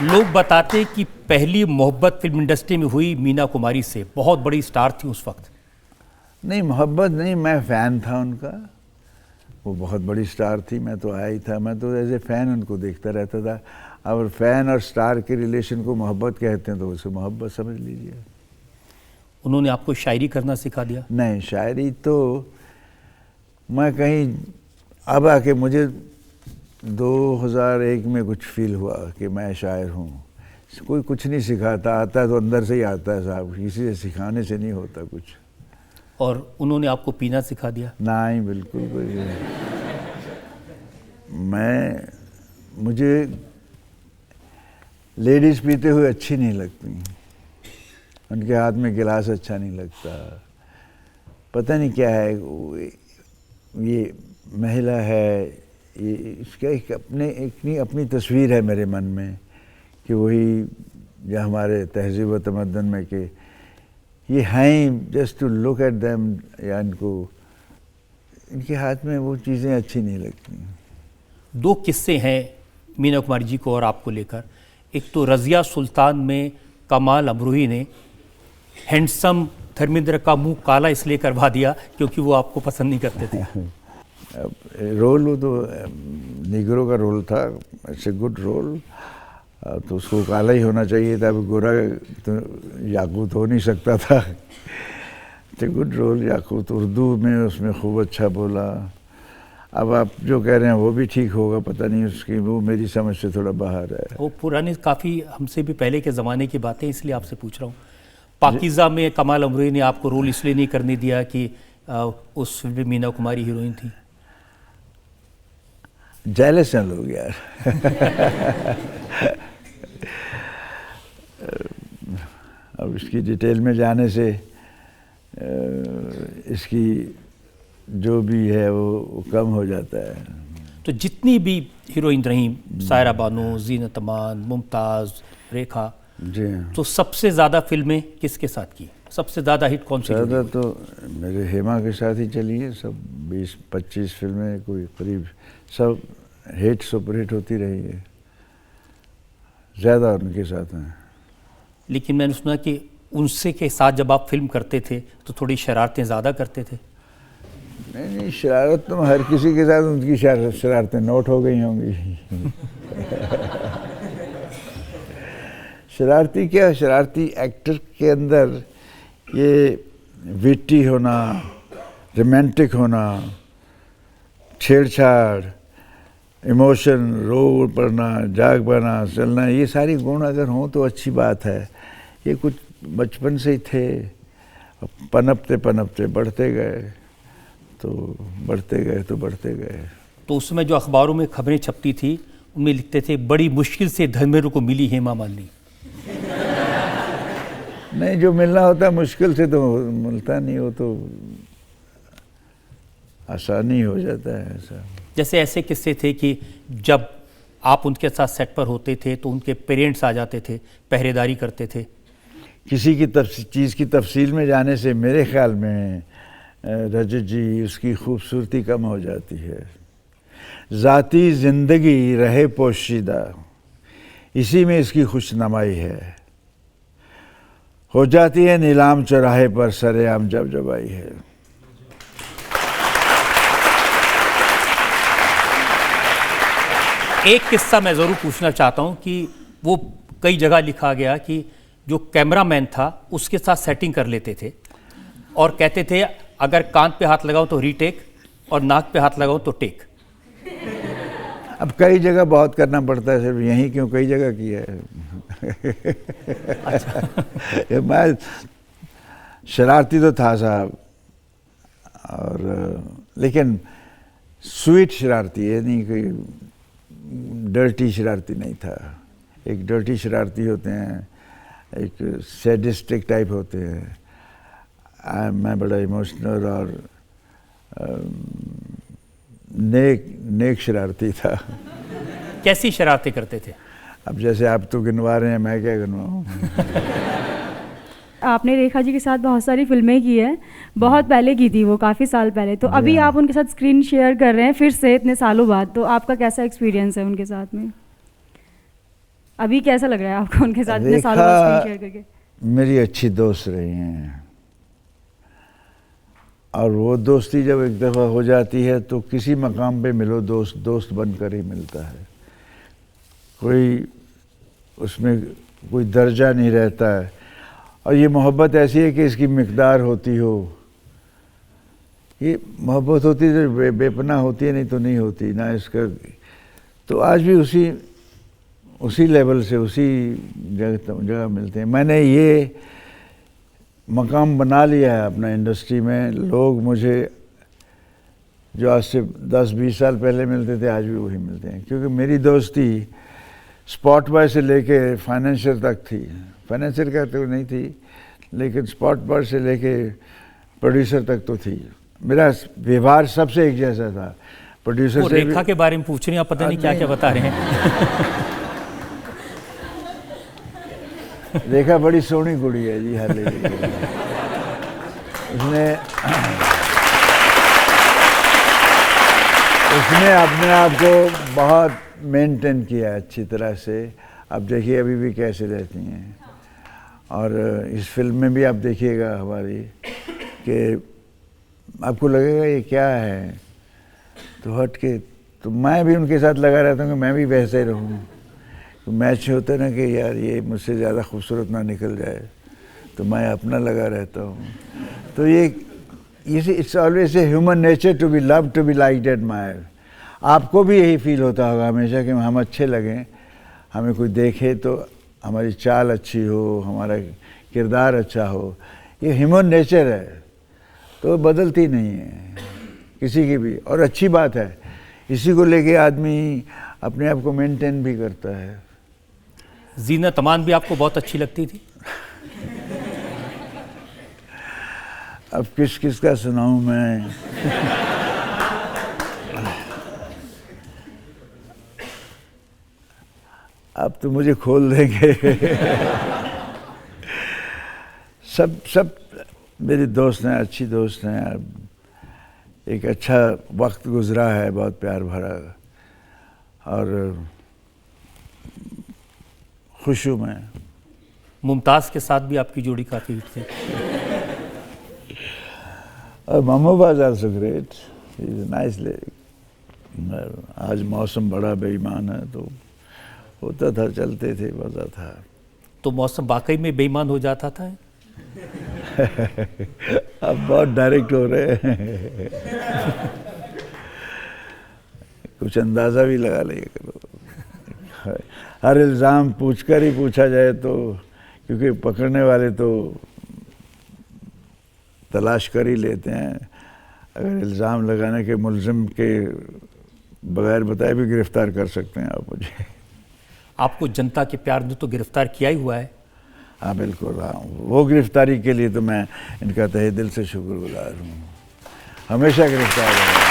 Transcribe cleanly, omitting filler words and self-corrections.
लोग बताते हैं कि पहली मोहब्बत फिल्म इंडस्ट्री में हुई मीना कुमारी से, बहुत बड़ी स्टार थी उस वक्त। नहीं, मोहब्बत नहीं, मैं फ़ैन था उनका। वो बहुत बड़ी स्टार थी, मैं तो आया ही था, मैं तो एज ए फ़ैन उनको देखता रहता था। और फ़ैन और स्टार के रिलेशन को मोहब्बत कहते हैं तो उसे मोहब्बत समझ लीजिए। उन्होंने आपको शायरी करना सिखा दिया? नहीं, शायरी तो मैं कहीं अब आके मुझे 2001 में कुछ फील हुआ कि मैं शायर हूँ। कोई कुछ नहीं सिखाता, आता है तो अंदर से ही आता है साहब, किसी से सिखाने से नहीं होता कुछ। और उन्होंने आपको पीना सिखा दिया? नहीं, बिल्कुल कोई। मुझे लेडीज़ पीते हुए अच्छी नहीं लगती, उनके हाथ में गिलास अच्छा नहीं लगता। पता नहीं क्या है, ये महिला है, ये इसका एक अपनी तस्वीर है मेरे मन में कि वही जो हमारे तहज़ीब व तमद्दुन में कि ये हैं, just to look at them, या इनके हाथ में वो चीज़ें अच्छी नहीं लगती। दो किस्से हैं मीना कुमारी जी को और आपको लेकर। एक तो रज़िया सुल्तान में कमाल अमरोही ने हैंडसम धर्मेंद्र का मुंह काला इसलिए करवा दिया क्योंकि वो आपको पसंद नहीं करते थे। रोल वो तो निगरों का रोल था, इट्स ए गुड रोल, तो उसको काला ही होना चाहिए था, गोरा तो याकूत हो नहीं सकता था। इट्स ए गुड रोल, याकूत उर्दू में उसमें खूब अच्छा बोला। अब आप जो कह रहे हैं वो भी ठीक होगा, पता नहीं, उसकी वो मेरी समझ से थोड़ा बाहर है। वो पुरानी काफ़ी हमसे भी पहले के ज़माने की बातें, इसलिए आपसे पूछ रहा हूँ। पाकीज़ा में कमाल अमरोही ने आपको रोल इसलिए नहीं करने दिया कि उस फिल्म में मीना कुमारी हीरोइन थी? जेलस हैं लोग यार। अब इसकी डिटेल में जाने से इसकी जो भी है वो कम हो जाता है। तो जितनी भी हीरोइन रही, सायरा बानो, ज़ीनत अमान, मुमताज़, रेखा जी, तो सबसे ज़्यादा फिल्में किसके साथ की? सबसे ज़्यादा हिट कौन सी? ज़्यादा तो मेरे हेमा के साथ ही चली है, सब 20-25 फिल्में कोई करीब, सब हिट सुपर हिट होती रही है, ज़्यादा उनके साथ हैं। लेकिन मैंने सुना कि उनसे के साथ जब आप फिल्म करते थे तो थोड़ी शरारतें ज़्यादा करते थे? नहीं, शरारत तो हर किसी के साथ, उनकी शरारतें नोट हो गई होंगी। शरारती क्या, शरारती एक्टर के अंदर ये विट्टी होना, रोमांटिक होना, छेड़छाड़, इमोशन, रो पड़ना, जाग पाना, चलना, ये सारी गुण अगर हों तो अच्छी बात है। ये कुछ बचपन से ही थे, पनपते पनपते बढ़ते गए तो बढ़ते गए तो बढ़ते गए। तो उसमें जो अखबारों में खबरें छपती थी उनमें लिखते थे बड़ी मुश्किल से धर्मेंद्र को मिली हेमा मालिनी। नहीं, जो मिलना होता है मुश्किल से तो मिलता नहीं, वो तो आसानी हो जाता है ऐसा। जैसे ऐसे किस्से थे कि जब आप उनके साथ सेट पर होते थे तो उनके पेरेंट्स आ जाते थे, पहरेदारी करते थे। किसी की चीज़ की तफसील में जाने से मेरे ख्याल में रजत जी, उसकी खूबसूरती कम हो जाती है। ज़ाती ज़िंदगी रहे पोशीदा, इसी में इसकी खुशनुमाई है। हो जाती है नीलाम चौराहे पर सरेआम जब आई है। एक किस्सा मैं ज़रूर पूछना चाहता हूँ कि वो कई जगह लिखा गया कि जो कैमरामैन था उसके साथ सेटिंग कर लेते थे और कहते थे अगर कान पे हाथ लगाओ तो रीटेक और नाक पे हाथ लगाओ तो टेक। अब कई जगह बहुत करना पड़ता है, सिर्फ यहीं क्यों, कई जगह किया है। अच्छा। मैं शरारती तो था साहब, और लेकिन स्वीट शरारती है, नहीं कोई डर्टी शरारती नहीं था। एक डर्टी शरारती होते हैं, एक सैडिस्टिक टाइप होते हैं। मैं बड़ा इमोशनल और नेक शरारती था। कैसी शरारतें करते थे? अब जैसे आप तो गिनवा रहे हैं, मैं क्या गिनवाऊँ। आपने रेखा जी के साथ बहुत सारी फिल्में की हैं, बहुत पहले की थी वो, काफ़ी साल पहले, तो अभी आप उनके साथ स्क्रीन शेयर कर रहे हैं फिर से इतने सालों बाद, तो आपका कैसा एक्सपीरियंस है उनके साथ में? अभी कैसा लग रहा है आपको उनके साथ इतने सालों बाद स्क्रीन शेयर करके? मेरी अच्छी दोस्त रही हैं, और वो दोस्ती जब एक दफ़ा हो जाती है तो किसी मकाम पे मिलो दोस्त दोस्त बनकर ही मिलता है, कोई उसमें कोई दर्जा नहीं रहता है। और ये मोहब्बत ऐसी है कि इसकी मिकदार होती हो, ये मोहब्बत होती है तो बेपना होती है, नहीं तो नहीं होती ना इसका। तो आज भी उसी लेवल से उसी जगह मिलते हैं। मैंने ये मकाम बना लिया है अपना इंडस्ट्री में, लोग मुझे जो आज से 10-20 साल पहले मिलते थे आज भी वही मिलते हैं, क्योंकि मेरी दोस्ती स्पॉट बॉय से लेके फाइनेंशियल तक थी। फाइनेंशियल का तो नहीं थी, लेकिन स्पॉट बॉय से लेके प्रोड्यूसर तक तो थी। मेरा व्यवहार सबसे एक जैसा था। प्रोड्यूसर से रेखा के बारे में पूछ रही हैं आप, पता नहीं क्या क्या बता रहे हैं। रेखा बड़ी सोहनी कुड़ी है जी, हाल उसने अपने आप को बहुत मेंटेन किया अच्छी तरह से। अब देखिए अभी भी कैसे रहती हैं। और इस फिल्म में भी आप देखिएगा हमारी कि आपको लगेगा ये क्या है, तो हट के तो मैं भी उनके साथ लगा रहता हूँ कि मैं भी वैसे ही रहूँ। तो मैच होता है ना कि यार ये मुझसे ज़्यादा खूबसूरत ना निकल जाए, तो मैं अपना लगा रहता हूँ। तो ये it's always a human nature to be love, to be liked, admire. आपको भी यही फील होता होगा हमेशा कि हम अच्छे लगें, हमें कोई देखे तो हमारी चाल अच्छी हो, हमारा किरदार अच्छा हो। ये ह्यूमन नेचर है, तो बदलती नहीं है किसी की भी, और अच्छी बात है। इसी को लेके आदमी अपने आप को मेंटेन भी करता है। जीनत अमान भी आपको बहुत अच्छी लगती थी? अब किस का सुनाऊं मैं। अब तो मुझे खोल देंगे। सब मेरी दोस्त हैं, अच्छी दोस्त हैं। अब एक अच्छा वक्त गुजरा है, बहुत प्यार भरा, और खुश हूँ मैं। मुमताज़ के साथ भी आपकी जोड़ी काफ़ी हिट थी। महमूबाज also great, is a nice lady. आज मौसम बड़ा बेईमान है, तो होता था, चलते थे, मज़ा था। तो मौसम वाकई में बेईमान हो जाता था? अब बहुत डायरेक्ट हो रहे हैं। कुछ अंदाज़ा भी लगा लिया करो। हर इल्ज़ाम पूछकर ही पूछा जाए तो, क्योंकि पकड़ने वाले तो तलाश कर ही लेते हैं। अगर इल्ज़ाम लगाने के मुलजिम के बगैर बताए भी गिरफ्तार कर सकते हैं आप मुझे। आपको जनता के प्यार ने तो गिरफ्तार किया ही हुआ है। हाँ बिल्कुल, हाँ, वो गिरफ्तारी के लिए तो मैं इनका तहे दिल से शुक्रगुजार हूँ। हमेशा गिरफ्तार रहा।